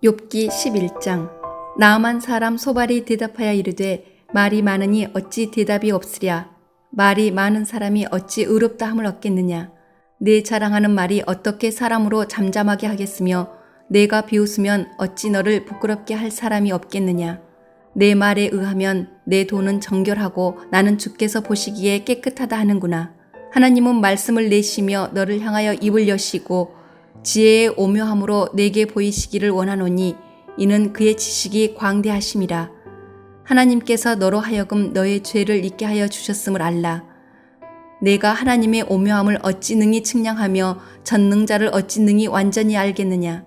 욥기 11장. 나음한 사람 소발이 대답하여 이르되 말이 많으니 어찌 대답이 없으랴. 말이 많은 사람이 어찌 의롭다 함을 얻겠느냐. 내 자랑하는 말이 어떻게 사람으로 잠잠하게 하겠으며 내가 비웃으면 어찌 너를 부끄럽게 할 사람이 없겠느냐. 내 말에 의하면 내 돈은 정결하고 나는 주께서 보시기에 깨끗하다 하는구나. 하나님은 말씀을 내시며 너를 향하여 입을 여시고 지혜의 오묘함으로 내게 보이시기를 원하노니 이는 그의 지식이 광대하심이라. 하나님께서 너로 하여금 너의 죄를 잊게 하여 주셨음을 알라. 내가 하나님의 오묘함을 어찌 능히 측량하며 전능자를 어찌 능히 완전히 알겠느냐.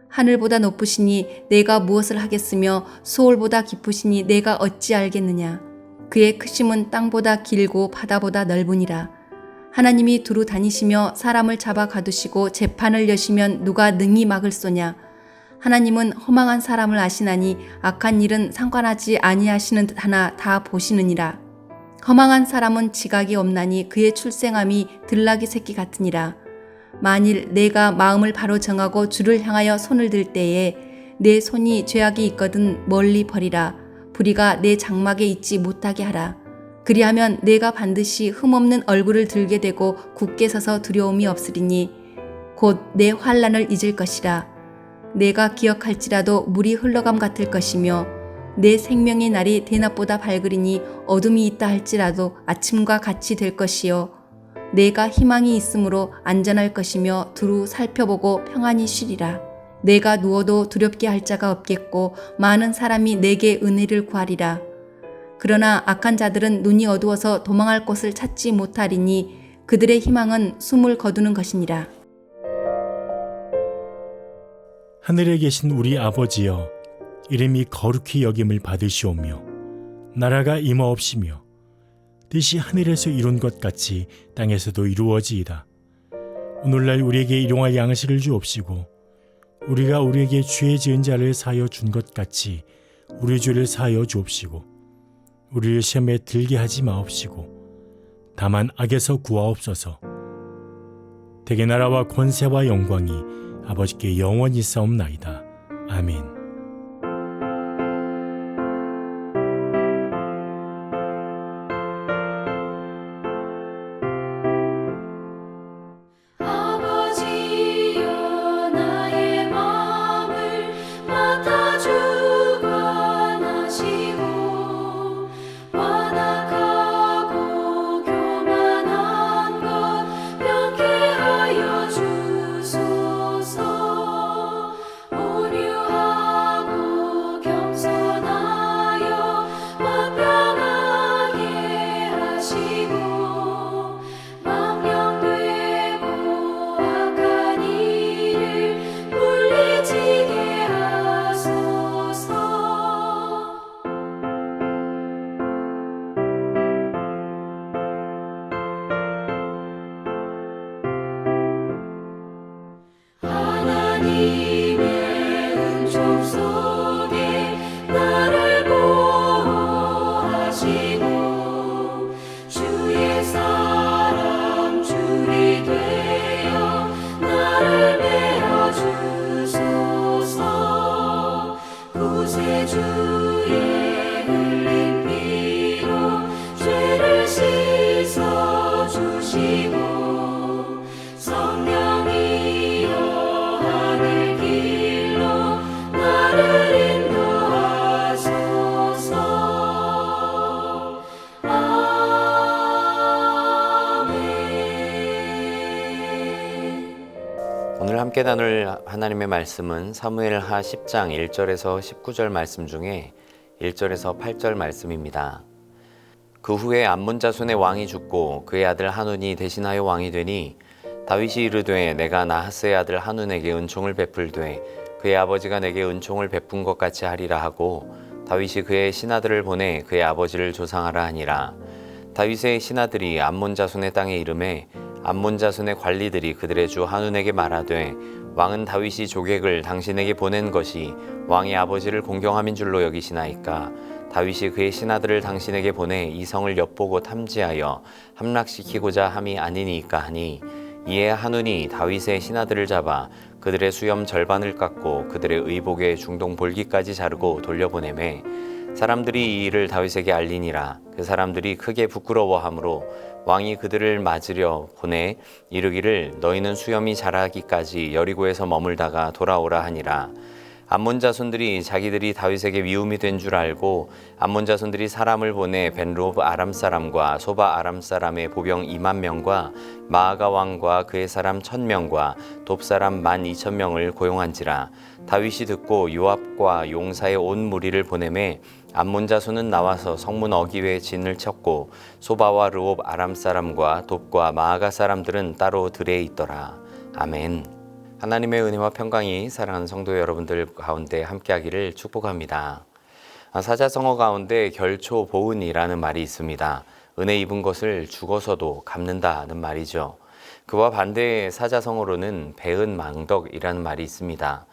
하늘보다 높으시니 내가 무엇을 하겠으며 소울보다 깊으시니 내가 어찌 알겠느냐. 그의 크심은 땅보다 길고 바다보다 넓으니라. 하나님이 두루 다니시며 사람을 잡아 가두시고 재판을 여시면 누가 능히 막을 쏘냐. 하나님은 허망한 사람을 아시나니 악한 일은 상관하지 아니하시는 듯 하나 다 보시느니라. 허망한 사람은 지각이 없나니 그의 출생함이 들나귀 새끼 같으니라. 만일 내가 마음을 바로 정하고 주를 향하여 손을 들 때에 내 손이 죄악이 있거든 멀리 버리라. 불의가 내 장막에 있지 못하게 하라. 그리하면 내가 반드시 흠없는 얼굴을 들게 되고 굳게 서서 두려움이 없으리니 곧 내 환난을 잊을 것이라. 내가 기억할지라도 물이 흘러감 같을 것이며 내 생명의 날이 대낮보다 밝으리니 어둠이 있다 할지라도 아침과 같이 될 것이요. 내가 희망이 있으므로 안전할 것이며 두루 살펴보고 평안히 쉬리라. 내가 누워도 두렵게 할 자가 없겠고 많은 사람이 내게 은혜를 구하리라. 그러나 악한 자들은 눈이 어두워서 도망할 곳을 찾지 못하리니 그들의 희망은 숨을 거두는 것이니라. 하늘에 계신 우리 아버지여, 이름이 거룩히 여김을 받으시오며 나라가 임하옵시며 뜻이 하늘에서 이룬 것 같이 땅에서도 이루어지이다. 오늘날 우리에게 일용할 양식을 주옵시고 우리가 우리에게 죄 지은 자를 사하여 준 것 같이 우리 죄를 사하여 주옵시고 우리를 시험에 들게 하지 마옵시고 다만 악에서 구하옵소서. 대개 나라와 권세와 영광이 아버지께 영원히 싸움나이다. 아멘. 오늘 함께 나눌 하나님의 말씀은 사무엘하 10장 1절에서 19절 말씀 중에 1절에서 8절 말씀입니다. 그 후에 암몬 자손의 왕이 죽고 그의 아들 한운이 대신하여 왕이 되니 다윗이 이르되 내가 나하스의 아들 한운에게 은총을 베풀되 그의 아버지가 내게 은총을 베푼 것 같이 하리라 하고 다윗이 그의 신하들을 보내 그의 아버지를 조상하라 하니라. 다윗의 신하들이 암몬 자손의 땅에 이르매 암몬 자손의 관리들이 그들의 주 한운에게 말하되 왕은 다윗이 조객을 당신에게 보낸 것이 왕의 아버지를 공경함인 줄로 여기시나이까. 다윗이 그의 신하들을 당신에게 보내 이 성을 엿보고 탐지하여 함락시키고자 함이 아니니까 하니 이에 한운이 다윗의 신하들을 잡아 그들의 수염 절반을 깎고 그들의 의복의 중동 볼기까지 자르고 돌려보내매 사람들이 이 일을 다윗에게 알리니라. 그 사람들이 크게 부끄러워하므로 왕이 그들을 맞으려 보내 이르기를 너희는 수염이 자라기까지 여리고에서 머물다가 돌아오라 하니라. 암몬 자손들이 자기들이 다윗에게 미움이 된 줄 알고 암몬 자손들이 사람을 보내 벤롭 아람 사람과 소바 아람 사람의 보병 2만 명과 마아가 왕과 그의 사람 1,000명과 돕 사람 12,000명을 고용한지라. 다윗이 듣고 요압과 용사의 온 무리를 보내매 암몬 자손은 나와서 성문 어기외에 진을 쳤고 소바와 르옵 아람 사람과 돕과 마아가 사람들은 따로 들에 있더라. 아멘. 하나님의 은혜와 평강이 사랑하는 성도 여러분들 가운데 함께하기를 축복합니다. 사자성어 가운데 결초보은이라는 말이 있습니다. 은혜 입은 것을 죽어서도 갚는다는 말이죠. 그와 반대의 사자성어로는 배은망덕이라는 말이 있습니다.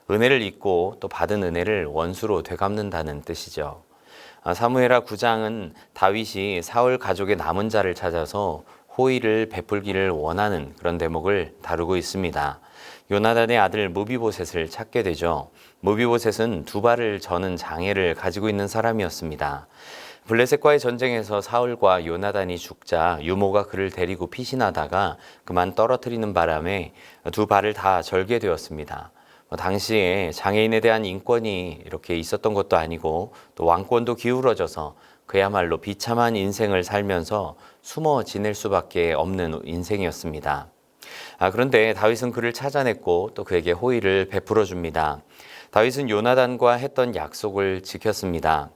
은혜를 잊고 또 받은 은혜를 원수로 되갚는다는 뜻이죠. 사무엘하 9장은 다윗이 사울 가족의 남은 자를 찾아서 호의를 베풀기를 원하는 그런 대목을 다루고 있습니다. 요나단의 아들 무비보셋을 찾게 되죠. 무비보셋은 두 발을 저는 장애를 가지고 있는 사람이었습니다. 블레셋과의 전쟁에서 사울과 요나단이 죽자 유모가 그를 데리고 피신하다가 그만 떨어뜨리는 바람에 두 발을 다 절게 되었습니다. 당시에 장애인에 대한 인권이 이렇게 있었던 것도 아니고 또 왕권도 기울어져서 그야말로 비참한 인생을 살면서 숨어 지낼 수밖에 없는 인생이었습니다. 그런데 다윗은 그를 찾아냈고 또 그에게 호의를 베풀어 줍니다. 다윗은 요나단과 했던 약속을 지켰습니다.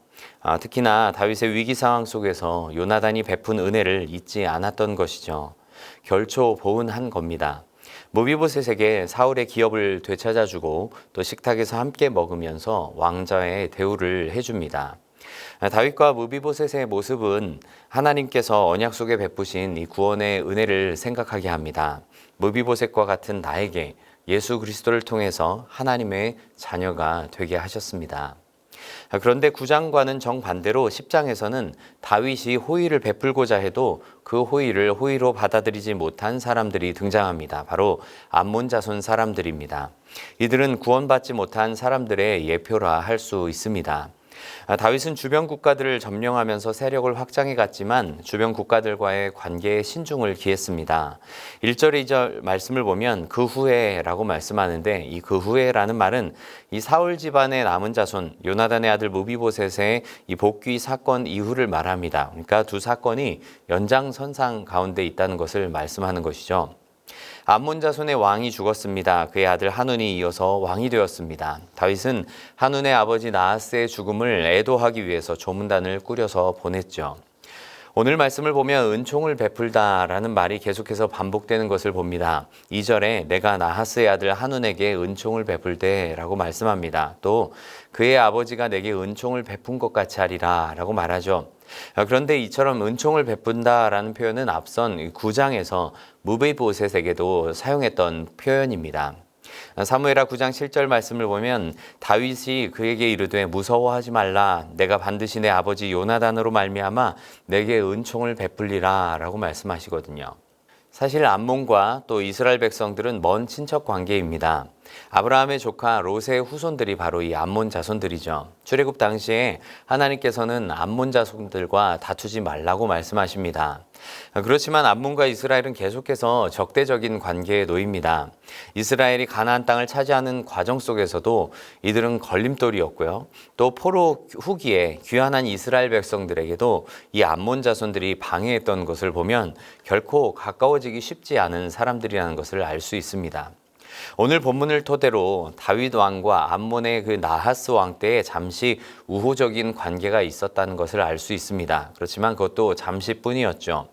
특히나 다윗의 위기 상황 속에서 요나단이 베푼 은혜를 잊지 않았던 것이죠. 결초보은한 겁니다. 무비보셋에게 사울의 기업을 되찾아주고 또 식탁에서 함께 먹으면서 왕자의 대우를 해줍니다. 다윗과 무비보셋의 모습은 하나님께서 언약 속에 베푸신 이 구원의 은혜를 생각하게 합니다. 무비보셋과 같은 나에게 예수 그리스도를 통해서 하나님의 자녀가 되게 하셨습니다. 그런데 9장과는 정반대로 10장에서는 다윗이 호의를 베풀고자 해도 그 호의를 호의로 받아들이지 못한 사람들이 등장합니다. 바로 암몬 자손 사람들입니다. 이들은 구원받지 못한 사람들의 예표라 할 수 있습니다. 다윗은 주변 국가들을 점령하면서 세력을 확장해 갔지만 주변 국가들과의 관계에 신중을 기했습니다. 1절 2절 말씀을 보면 그 후에라고 말씀하는데 이 그 후에라는 말은 이 사울 집안의 남은 자손 요나단의 아들 무비보셋의 이 복귀 사건 이후를 말합니다. 그러니까 두 사건이 연장선상 가운데 있다는 것을 말씀하는 것이죠. 암몬 자손의 왕이 죽었습니다. 그의 아들 한운이 이어서 왕이 되었습니다. 다윗은 한운의 아버지 나하스의 죽음을 애도하기 위해서 조문단을 꾸려서 보냈죠. 오늘 말씀을 보면 은총을 베풀다라는 말이 계속해서 반복되는 것을 봅니다. 2절에 내가 나하스의 아들 한운에게 은총을 베풀되라고 말씀합니다. 또 그의 아버지가 내게 은총을 베푼 것 같이 하리라 라고 말하죠. 그런데 이처럼 은총을 베푼다라는 표현은 앞선 9장에서 무비보셋에게도 사용했던 표현입니다. 사무엘하 9장 7절 말씀을 보면 다윗이 그에게 이르되 무서워하지 말라 내가 반드시 내 아버지 요나단으로 말미암아 내게 은총을 베풀리라 라고 말씀하시거든요. 사실 암몬과 또 이스라엘 백성들은 먼 친척 관계입니다. 아브라함의 조카 롯의 후손들이 바로 이 암몬 자손들이죠. 출애굽 당시에 하나님께서는 암몬 자손들과 다투지 말라고 말씀하십니다. 그렇지만 암몬과 이스라엘은 계속해서 적대적인 관계에 놓입니다. 이스라엘이 가나안 땅을 차지하는 과정 속에서도 이들은 걸림돌이었고요. 또 포로 후기에 귀환한 이스라엘 백성들에게도 이 암몬 자손들이 방해했던 것을 보면 결코 가까워지기 쉽지 않은 사람들이라는 것을 알 수 있습니다. 오늘 본문을 토대로 다윗 왕과 암몬의 그 나하스 왕 때에 잠시 우호적인 관계가 있었다는 것을 알 수 있습니다. 그렇지만 그것도 잠시뿐이었죠.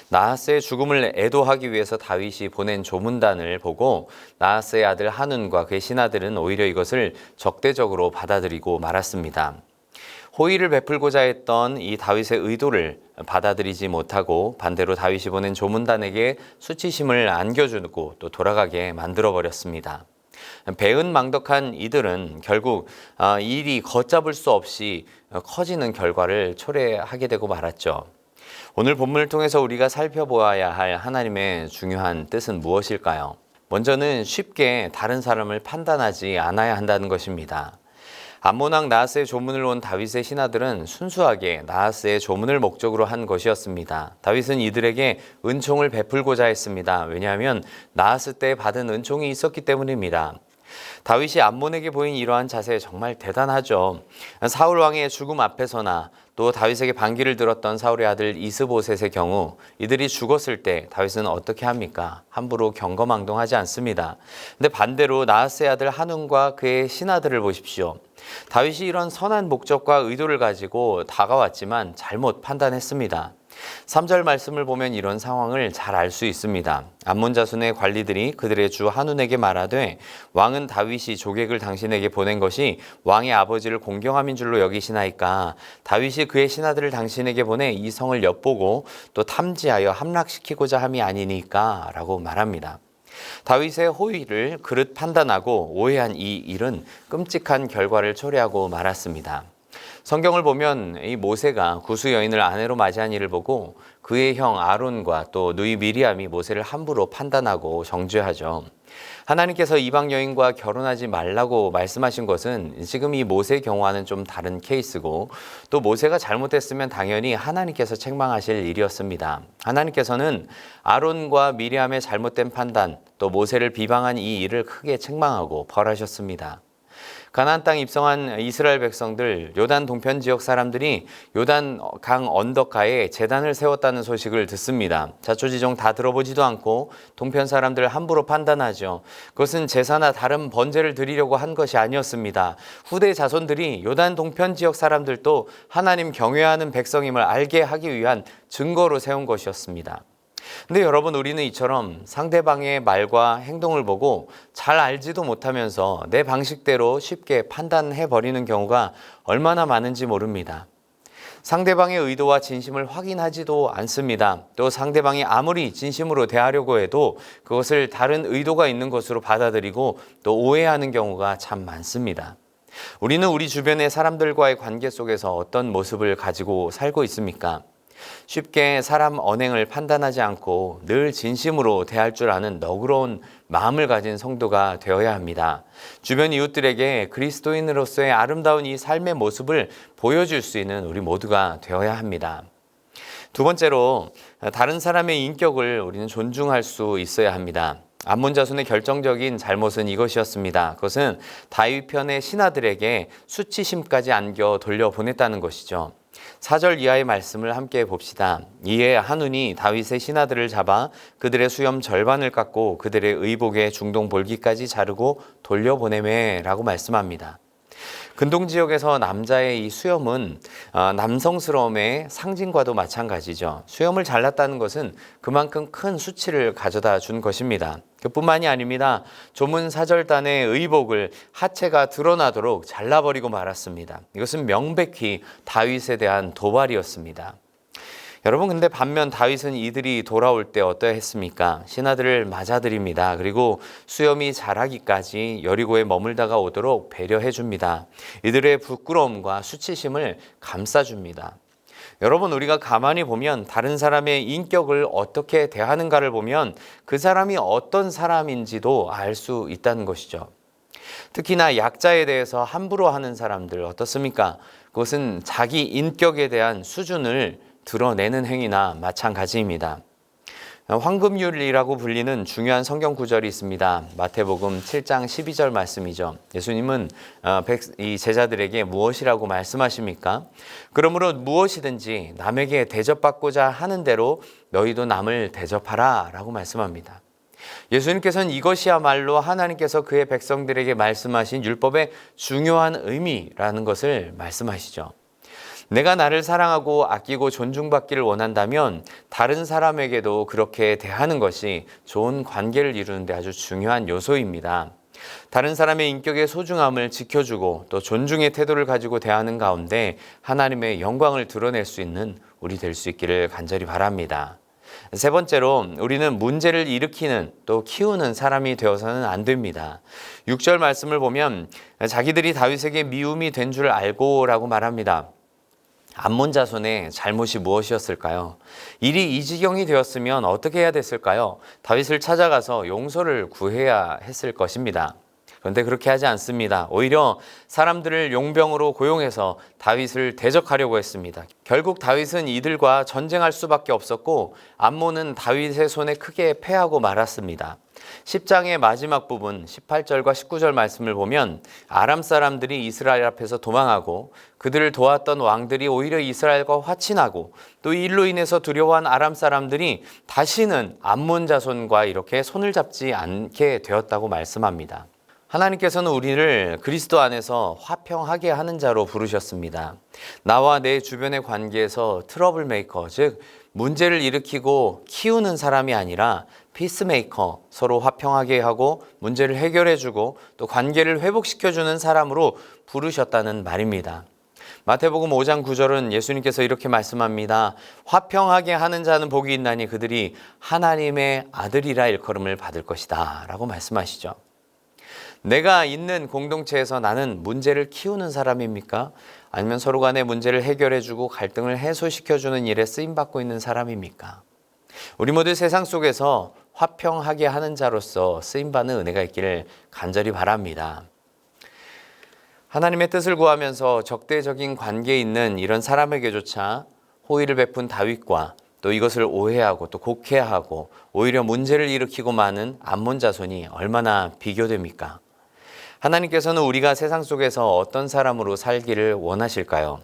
나하스의 죽음을 애도하기 위해서 다윗이 보낸 조문단을 보고 나하스의 아들 한운과 그의 신하들은 오히려 이것을 적대적으로 받아들이고 말았습니다. 호의를 베풀고자 했던 이 다윗의 의도를 받아들이지 못하고 반대로 다윗이 보낸 조문단에게 수치심을 안겨주고 또 돌아가게 만들어버렸습니다. 배은망덕한 이들은 결국 일이 걷잡을 수 없이 커지는 결과를 초래하게 되고 말았죠. 오늘 본문을 통해서 우리가 살펴보아야 할 하나님의 중요한 뜻은 무엇일까요? 먼저는 쉽게 다른 사람을 판단하지 않아야 한다는 것입니다. 암몬왕 나하스의 조문을 온 다윗의 신하들은 순수하게 나하스의 조문을 목적으로 한 것이었습니다. 다윗은 이들에게 은총을 베풀고자 했습니다. 왜냐하면 나하스 때 받은 은총이 있었기 때문입니다. 다윗이 암몬에게 보인 이러한 자세 정말 대단하죠. 사울 왕의 죽음 앞에서나 또 다윗에게 반기를 들었던 사울의 아들 이스보셋의 경우 이들이 죽었을 때 다윗은 어떻게 합니까? 함부로 경거망동하지 않습니다. 근데 반대로 나하스의 아들 한운과 그의 신하들을 보십시오. 다윗이 이런 선한 목적과 의도를 가지고 다가왔지만 잘못 판단했습니다. 3절 말씀을 보면 이런 상황을 잘 알 수 있습니다. 암몬 자손의 관리들이 그들의 주 한운에게 말하되 왕은 다윗이 조객을 당신에게 보낸 것이 왕의 아버지를 공경함인 줄로 여기시나이까 다윗이 그의 신하들을 당신에게 보내 이 성을 엿보고 또 탐지하여 함락시키고자 함이 아니니까 라고 말합니다. 다윗의 호의를 그릇 판단하고 오해한 이 일은 끔찍한 결과를 초래하고 말았습니다. 성경을 보면 이 모세가 구스 여인을 아내로 맞이한 일을 보고 그의 형 아론과 또 누이 미리암이 모세를 함부로 판단하고 정죄하죠. 하나님께서 이방 여인과 결혼하지 말라고 말씀하신 것은 지금 이 모세의 경우와는 좀 다른 케이스고 또 모세가 잘못했으면 당연히 하나님께서 책망하실 일이었습니다. 하나님께서는 아론과 미리암의 잘못된 판단 또 모세를 비방한 이 일을 크게 책망하고 벌하셨습니다. 가나안 땅 입성한 이스라엘 백성들 요단 동편 지역 사람들이 요단 강 언덕가에 제단을 세웠다는 소식을 듣습니다. 자초지종 다 들어보지도 않고 동편 사람들 함부로 판단하죠. 그것은 제사나 다른 번제를 드리려고 한 것이 아니었습니다. 후대 자손들이 요단 동편 지역 사람들도 하나님 경외하는 백성임을 알게 하기 위한 증거로 세운 것이었습니다. 근데 여러분 우리는 이처럼 상대방의 말과 행동을 보고 잘 알지도 못하면서 내 방식대로 쉽게 판단해 버리는 경우가 얼마나 많은지 모릅니다. 상대방의 의도와 진심을 확인하지도 않습니다. 또 상대방이 아무리 진심으로 대하려고 해도 그것을 다른 의도가 있는 것으로 받아들이고 또 오해하는 경우가 참 많습니다. 우리는 우리 주변의 사람들과의 관계 속에서 어떤 모습을 가지고 살고 있습니까? 쉽게 사람 언행을 판단하지 않고 늘 진심으로 대할 줄 아는 너그러운 마음을 가진 성도가 되어야 합니다. 주변 이웃들에게 그리스도인으로서의 아름다운 이 삶의 모습을 보여줄 수 있는 우리 모두가 되어야 합니다. 두 번째로 다른 사람의 인격을 우리는 존중할 수 있어야 합니다. 암몬 자손의 결정적인 잘못은 이것이었습니다. 그것은 다윗 편의 신하들에게 수치심까지 안겨 돌려보냈다는 것이죠. 4절 이하의 말씀을 함께 봅시다. 이에 한운이 다윗의 신하들을 잡아 그들의 수염 절반을 깎고 그들의 의복의 중동 볼기까지 자르고 돌려보내매 라고 말씀합니다. 근동 지역에서 남자의 이 수염은 남성스러움의 상징과도 마찬가지죠. 수염을 잘랐다는 것은 그만큼 큰 수치를 가져다 준 것입니다. 그뿐만이 아닙니다. 조문 4절단의 의복을 하체가 드러나도록 잘라버리고 말았습니다. 이것은 명백히 다윗에 대한 도발이었습니다. 여러분 근데 반면 다윗은 이들이 돌아올 때 어떠했습니까? 신하들을 맞아들입니다. 그리고 수염이 자라기까지 여리고에 머물다가 오도록 배려해 줍니다. 이들의 부끄러움과 수치심을 감싸줍니다. 여러분 우리가 가만히 보면 다른 사람의 인격을 어떻게 대하는가를 보면 그 사람이 어떤 사람인지도 알 수 있다는 것이죠. 특히나 약자에 대해서 함부로 하는 사람들 어떻습니까? 그것은 자기 인격에 대한 수준을 드러내는 행위나 마찬가지입니다. 황금률이라고 불리는 중요한 성경 구절이 있습니다. 마태복음 7장 12절 말씀이죠. 예수님은 이 제자들에게 무엇이라고 말씀하십니까? 그러므로 무엇이든지 남에게 대접받고자 하는 대로 너희도 남을 대접하라 라고 말씀합니다. 예수님께서는 이것이야말로 하나님께서 그의 백성들에게 말씀하신 율법의 중요한 의미라는 것을 말씀하시죠. 내가 나를 사랑하고 아끼고 존중받기를 원한다면 다른 사람에게도 그렇게 대하는 것이 좋은 관계를 이루는 데 아주 중요한 요소입니다. 다른 사람의 인격의 소중함을 지켜주고 또 존중의 태도를 가지고 대하는 가운데 하나님의 영광을 드러낼 수 있는 우리 될 수 있기를 간절히 바랍니다. 세 번째로 우리는 문제를 일으키는 또 키우는 사람이 되어서는 안 됩니다. 6절 말씀을 보면 자기들이 다윗에게 미움이 된 줄 알고 라고 말합니다. 암몬 자손의 잘못이 무엇이었을까요? 일이 이 지경이 되었으면 어떻게 해야 됐을까요? 다윗을 찾아가서 용서를 구해야 했을 것입니다. 그런데 그렇게 하지 않습니다. 오히려 사람들을 용병으로 고용해서 다윗을 대적하려고 했습니다. 결국 다윗은 이들과 전쟁할 수밖에 없었고 암몬은 다윗의 손에 크게 패하고 말았습니다. 10장의 마지막 부분 18절과 19절 말씀을 보면 아람 사람들이 이스라엘 앞에서 도망하고 그들을 도왔던 왕들이 오히려 이스라엘과 화친하고 또 이 일로 인해서 두려워한 아람 사람들이 다시는 암몬 자손과 이렇게 손을 잡지 않게 되었다고 말씀합니다. 하나님께서는 우리를 그리스도 안에서 화평하게 하는 자로 부르셨습니다. 나와 내 주변의 관계에서 트러블 메이커, 즉 문제를 일으키고 키우는 사람이 아니라 피스메이커, 서로 화평하게 하고 문제를 해결해주고 또 관계를 회복시켜주는 사람으로 부르셨다는 말입니다. 마태복음 5장 9절은 예수님께서 이렇게 말씀합니다. 화평하게 하는 자는 복이 있나니 그들이 하나님의 아들이라 일컬음을 받을 것이다 라고 말씀하시죠. 내가 있는 공동체에서 나는 문제를 키우는 사람입니까? 아니면 서로 간의 문제를 해결해주고 갈등을 해소시켜주는 일에 쓰임받고 있는 사람입니까? 우리 모두 세상 속에서 화평하게 하는 자로서 쓰임받는 은혜가 있기를 간절히 바랍니다. 하나님의 뜻을 구하면서 적대적인 관계에 있는 이런 사람에게조차 호의를 베푼 다윗과 또 이것을 오해하고 또 곡해하고 오히려 문제를 일으키고 마는 암몬 자손이 얼마나 비교됩니까? 하나님께서는 우리가 세상 속에서 어떤 사람으로 살기를 원하실까요?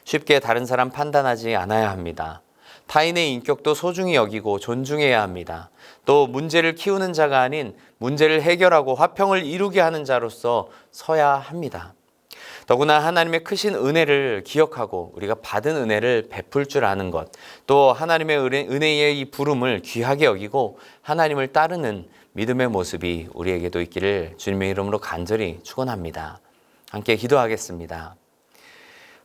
쉽게 다른 사람 판단하지 않아야 합니다. 타인의 인격도 소중히 여기고 존중해야 합니다. 또 문제를 키우는 자가 아닌 문제를 해결하고 화평을 이루게 하는 자로서 서야 합니다. 더구나 하나님의 크신 은혜를 기억하고 우리가 받은 은혜를 베풀 줄 아는 것, 또 하나님의 은혜의 이 부름을 귀하게 여기고 하나님을 따르는 믿음의 모습이 우리에게도 있기를 주님의 이름으로 간절히 축원합니다. 함께 기도하겠습니다.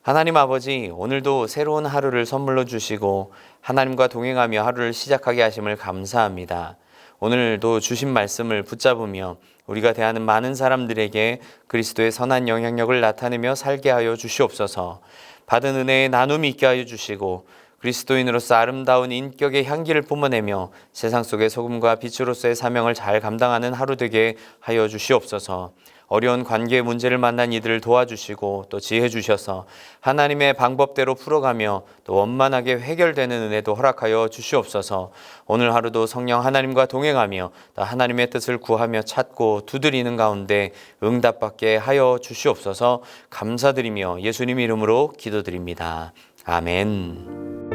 하나님 아버지, 오늘도 새로운 하루를 선물로 주시고 하나님과 동행하며 하루를 시작하게 하심을 감사합니다. 오늘도 주신 말씀을 붙잡으며 우리가 대하는 많은 사람들에게 그리스도의 선한 영향력을 나타내며 살게 하여 주시옵소서. 받은 은혜의 나눔이 있게 하여 주시고 그리스도인으로서 아름다운 인격의 향기를 뿜어내며 세상 속의 소금과 빛으로서의 사명을 잘 감당하는 하루 되게 하여 주시옵소서. 어려운 관계의 문제를 만난 이들을 도와주시고 또 지혜 주셔서 하나님의 방법대로 풀어가며 또 원만하게 해결되는 은혜도 허락하여 주시옵소서. 오늘 하루도 성령 하나님과 동행하며 또 하나님의 뜻을 구하며 찾고 두드리는 가운데 응답받게 하여 주시옵소서. 감사드리며 예수님 이름으로 기도드립니다. 아멘.